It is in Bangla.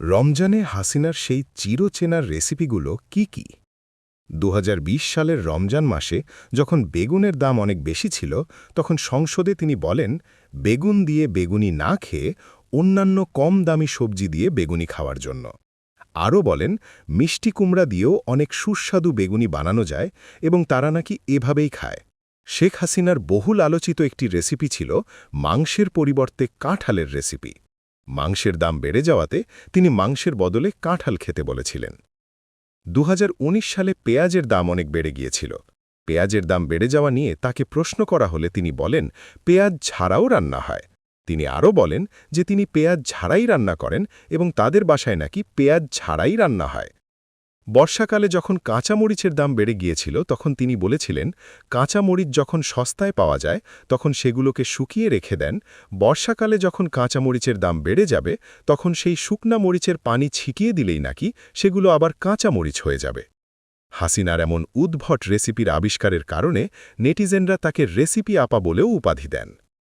রমজানে হাসিনার সেই চিরচেনার রেসিপিগুলো কি কি? ২০২০ সালের রমজান মাসে যখন বেগুনের দাম অনেক বেশি ছিল, তখন সংসদে তিনি বলেন, বেগুন দিয়ে বেগুনি না খেয়ে অন্যান্য কম দামি সবজি দিয়ে বেগুনি খাওয়ার জন্য। আরও বলেন, মিষ্টি কুমড়া দিয়েও অনেক সুস্বাদু বেগুনি বানানো যায় এবং তারা নাকি এভাবেই খায়। শেখ হাসিনার বহুল আলোচিত একটি রেসিপি ছিল মাংসের পরিবর্তে কাঁঠালের রেসিপি। মাংসের দাম বেড়ে যাওয়াতে তিনি মাংসের বদলে কাঁঠাল খেতে বলেছিলেন। ২০১৯ সালে পেঁয়াজের দাম অনেক বেড়ে গিয়েছিল। পেঁয়াজের দাম বেড়ে যাওয়া নিয়ে তাকে প্রশ্ন করা হলে তিনি বলেন, পেঁয়াজ ছাড়াও রান্না হয়। তিনি আরও বলেন যে তিনি পেঁয়াজ ছাড়াই রান্না করেন এবং তাদের বাসায় নাকি পেঁয়াজ ছাড়াই রান্না হয়। বর্ষাকালে যখন কাঁচামরিচের দাম বেড়ে গিয়েছিল তখন তিনি বলেছিলেন, কাঁচামরিচ যখন সস্তায় পাওয়া যায় তখন সেগুলোকে শুকিয়ে রেখে দেন, বর্ষাকালে যখন কাঁচামরিচের দাম বেড়ে যাবে তখন সেই শুকনা মরিচের পানি ছিটিয়ে দিলেই নাকি সেগুলো আবার কাঁচামরিচ হয়ে যাবে। হাসিনার এমন উদ্ভট রেসিপির আবিষ্কারের কারণে নেটিজেনরা তাকে রেসিপি আপা বলেও উপাধি দেন।